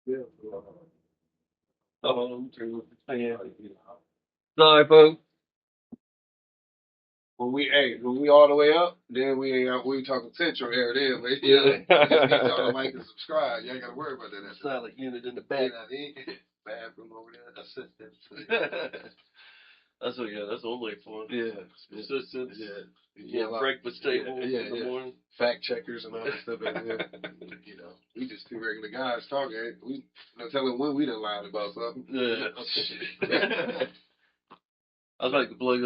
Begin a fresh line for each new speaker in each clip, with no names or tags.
Yeah. Yeah. Sorry, folks. When we all the way up, then we talking central area then, but yeah, just be talking like and subscribe. You ain't gotta worry about that. That's silent unit in the back. Bathroom over there, assistant. That's what, yeah, that's what I'm waiting for. Yeah. Assistants. Yeah. Breakfast table in the morning. Fact checkers and all that stuff. You know, we just two regular guys talking. We telling when we done lied about something. Yeah. I'd like to plug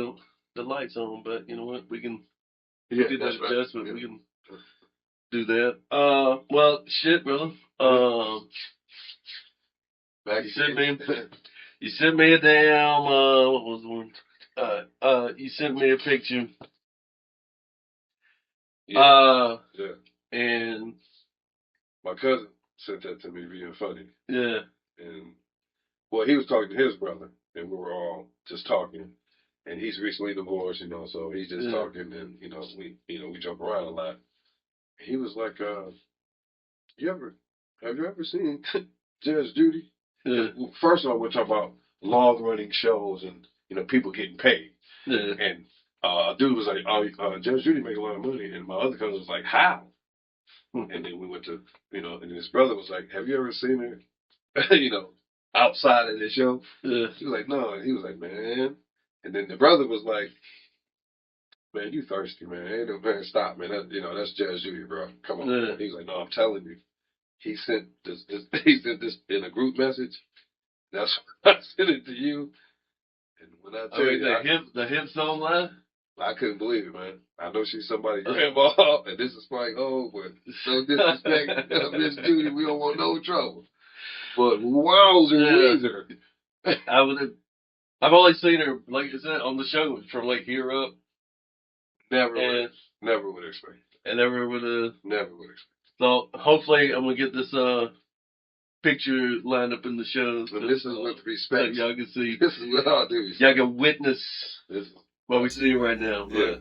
the lights on, but you know what? We can do that adjustment. Right. We can do that. Well, shit, brother. You sent me a damn, what was the one? You sent me a picture. Yeah. And my cousin sent that to me being funny. Yeah. And, well, he was talking to his brother, and we were all just talking. And he's recently divorced, you know, so he's just talking, and, you know, we joke around a lot. He was like, have you ever seen Judge Judy? Yeah. First of all, we're talking about long-running shows and, you know, people getting paid. Yeah. And dude was like, Judge Judy make a lot of money. And my other cousin was like, how? And then we went to, you know, and his brother was like, have you ever seen her, you know, outside of the show? Yeah. She was like, no. And he was like, man. And then the brother was like, man, you thirsty, man. Ain't no man, stop, man. You know, that's Judge Judy, bro. Come on. Yeah. He was like, no, I'm telling you. He sent this in a group message. That's why I sent it to you. And when I tell you, the hips don't lie. I couldn't believe it, man. I know she's somebody's grandma, and this is like, oh, but no disrespect, Miss Judy, we don't want no trouble. But wowzer, I've only seen her, like I said, on the show from like here up. Never would expect. And never would expect. So hopefully I'm gonna get this picture lined up in the show. And this is with respect. So y'all can see. This is what I'll do. Y'all can witness what we see right now. Yeah.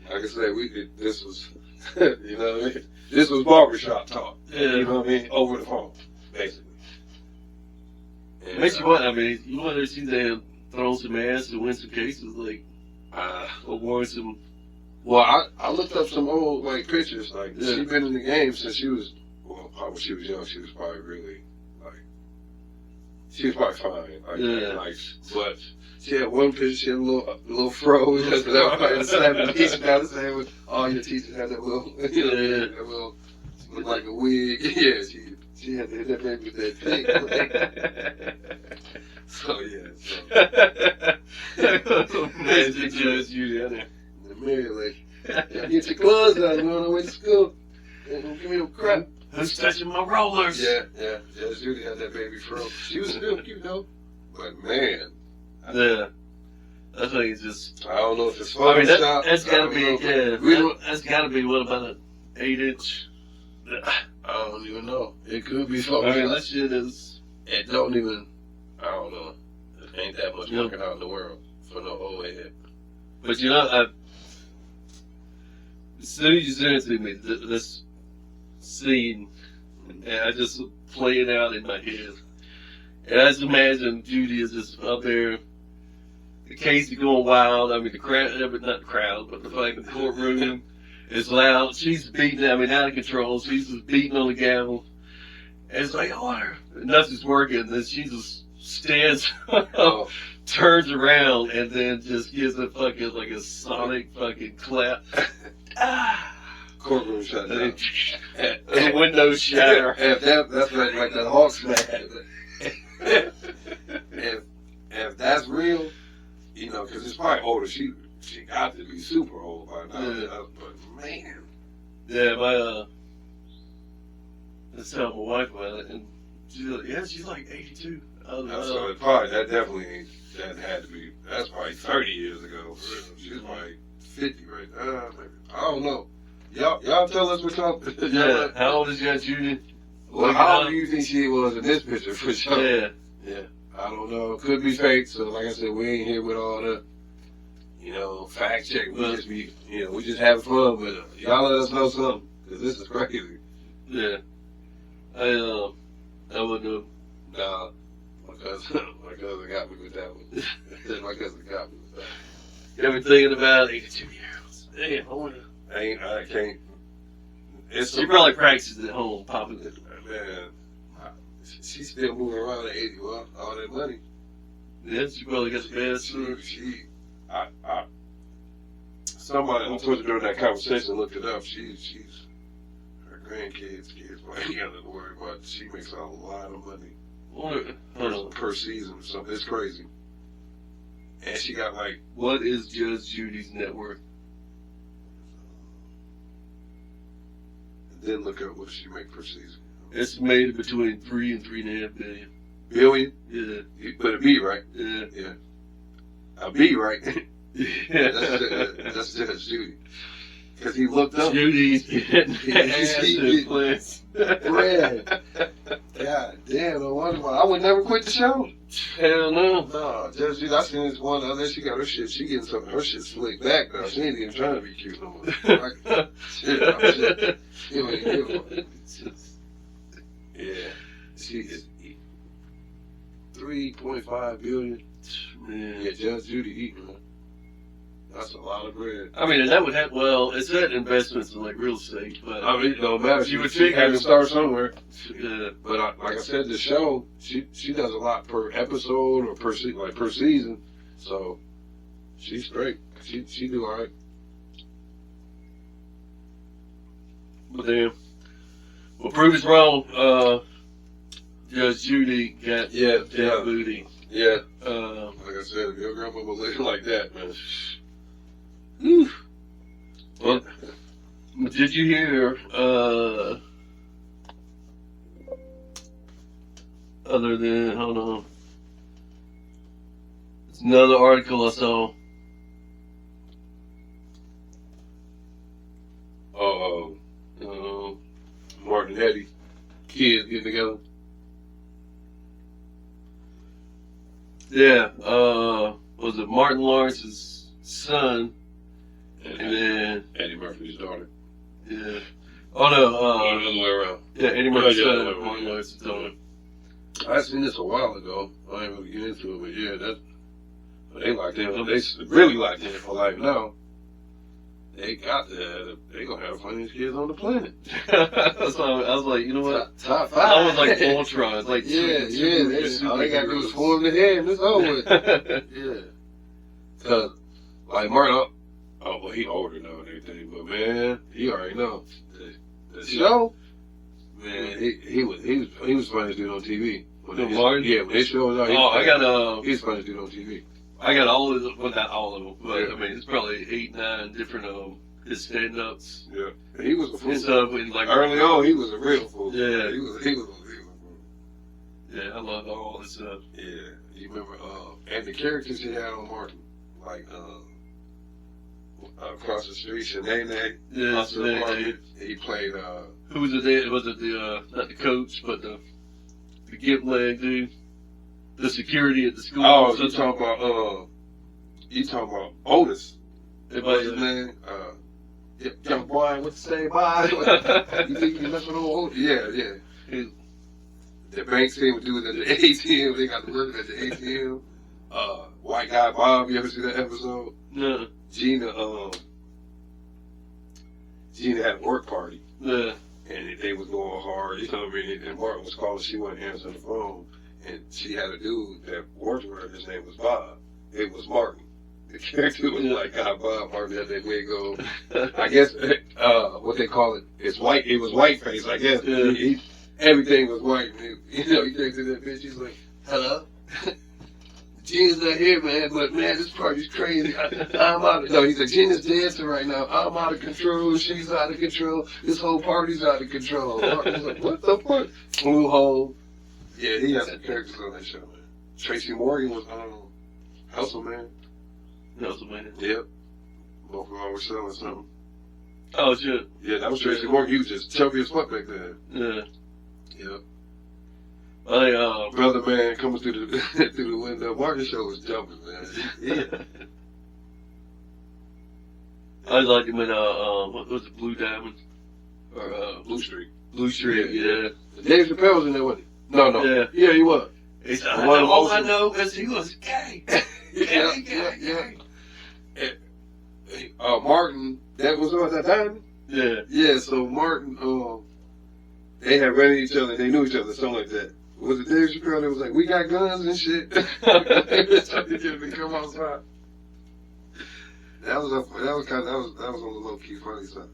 But like I said, this was, you know what I mean? This was barbershop talk. Yeah. You know what I mean? Over the phone, basically. And, makes you want, I mean, you want to see them throw some ass and win some cases, like, award some. Well, I looked up some old, like, pictures. Like, she's been in the game since she was, well, when she was young, she was probably really, like, she was probably fine. Like, nice. But she had one picture, she had a little fro. Because that was like the 70s. Now the same with all your teachers had that little, you know, that little, look like a wig. Yeah, she had that baby with that thing. So, yeah. So. Imagine Judge Judy out there. Mary, like, get your clothes out, we're on our way to school. Don't give me no crap. Who's touching my rollers? Yeah. Judge Judy had that baby fro. She was still cute, though. But, man. Yeah. That's like it's just. I don't know if it's fun. I mean, that's gotta be, that's gotta be, what, about an 8-inch? I don't even know. It could be something. I mean, that shit is. It don't even. I don't know. It ain't that much working out in the world for no old head. But you know, as soon as you sent it to me, this scene, and I just play it out in my head. And I just imagine Judy is just up there, the case is going wild. I mean, the crowd, not the crowd, but the fucking courtroom is loud. She's beating, I mean, out of control. She's just beating on the gavel. And it's like, order. Nothing's working. And then she just stands up, turns around, and then just gives a fucking, like a sonic fucking clap. Courtroom shut down. The windows shatter. That's like that Hawk smack. If that's real, you know, because it's probably older. She got to be super old by now. Yeah. But man. Yeah, let's tell my wife about it, and she's like, yeah, she's like 82. So probably that had to be. That's probably 30 years ago. She's probably 50 right now. I don't know. Y'all tell us what y'all. Yeah. How old is Judge Judy? Well, how old do you think she was in this picture for sure? Yeah. I don't know. It could be fake. So like I said, we ain't here with all the, you know, fact check. We just having fun. But y'all let us know something, because this is crazy. Yeah. I wouldn't know.
Nah, my cousin got me with that one. My cousin got me with that one.
You ever thinking about 82 years? Damn, I wonder.
I can't.
She probably practices at home, popping it.
Man, she's still moving around at 80. Well, all that money.
Yeah, she probably got the best.
Somebody on Twitter during that conversation looked it up. She's her kids might got to worry about. She makes a lot of money per season or something. It's crazy. And she got like,
what is Judge Judy's net worth?
Then look up what she make per season.
Estimated between 3 and 3.5 billion.
Billion?
Yeah.
But a B, right?
Yeah.
Yeah. A B, right?
Yeah.
That's Judge Judy. Because he looked up.
Judy's getting massive plans.
Bread. God damn, no wonder why. I would never quit the show.
Hell no.
No, Judge Judy, I seen this one other. She got her shit. She getting some. Her shit slicked back now. She ain't even trying to be cute no more. Shit. Yeah. She is 3.5 billion.
Man.
Yeah, Judge Judy eating. That's a lot of bread.
I mean, and that would have, well, it's that investments in like real estate, but
I mean, it don't matter.
You would
she
figure
had to start somewhere.
Yeah.
But like I said, the show, she does a lot per episode or per season. So she's great. She do all right.
But then, well, prove us wrong. Judge Judy got that booty.
Yeah. Like I said, if your grandma was living like that, man.
Whew. Well, did you hear, other than, hold on. It's another article I saw.
Martin and Eddie, kids getting together.
Yeah, was it Martin Lawrence's son, and then
Eddie Murphy's daughter.
Yeah. Oh no,
the other way around.
Yeah, Eddie Murphy's son, Martin Lawrence's daughter.
I seen this a while ago. I ain't really get into it, but yeah, they like them. They really like them for life now. They gonna have the funniest kids on the planet.
So I was like, you know what?
Top 5.
I was like Ultron. It's like
all they gotta do is form the head and it's over with. Yeah. Cause like Martin, well he older now and everything, but man, he already know the show. Man, he was funny dude on TV.
Martin?
Yeah, when his show was out, he was funny dude on TV.
I got all of them, well not all of them, but I mean it's probably 8, 9 different his stand-ups.
Yeah, he was a fool.
And stuff, and like
early on, he was a real fool.
Yeah,
he was a fool.
Yeah, I love all this stuff.
Yeah, you remember and the characters he had on Martin, like across the street, Shanae.
Yeah, Shanae.
He played.
Who was it? Was it the not the coach, but the gift leg dude? The security at the school.
Oh, you talking about Otis? What's his name? Young boy, what to say? Bye. You think you mess with old Otis? Yeah. The bank team would do it at the ATM. They got to work at the ATM. White guy Bob. You ever see that episode?
No.
Gina had a work party.
Yeah.
And they was going hard. You know what I mean? And Martin was calling. She wasn't answering the phone. And she had a dude that worked with her. His name was Bob. It was Martin. The character was like, God, Bob. Martin had that wig on. I guess what they call it is white. It was white face, I guess. Yeah. Everything was white. And he came to that bitch. He's like, hello? Gina's not here, man. But, man, this party's crazy. I'm out of... No, he's like, Gina's dancing right now. I'm out of control. She's out of control. This whole party's out of control. Martin's like, what the fuck? Flew home. Yeah, he had some characters on that show, man. Tracy Morgan was Hustle Man.
Hustle Man.
Yep. Both of them were selling something.
Oh shit.
Yeah, that was Tracy Morgan. He was just chubby as fuck back then.
Yeah.
Yep.
Brother
Man coming through the through the window. Martin's show was jumping, man. Yeah.
I like him in what was it, Blue Diamond or
Blue Street.
Blue Street, yeah.
Dave Chappelle was in there, wasn't No. Yeah, he was.
He said, all I know is he was gay.
Yeah. Martin, that was on that diamond?
Yeah.
Yeah, so Martin, they had ran into each other, they knew each other, something like that. Was it Dave Chappelle that was like, we got guns and shit? They were trying to get him to come outside. That was on the low key funny side.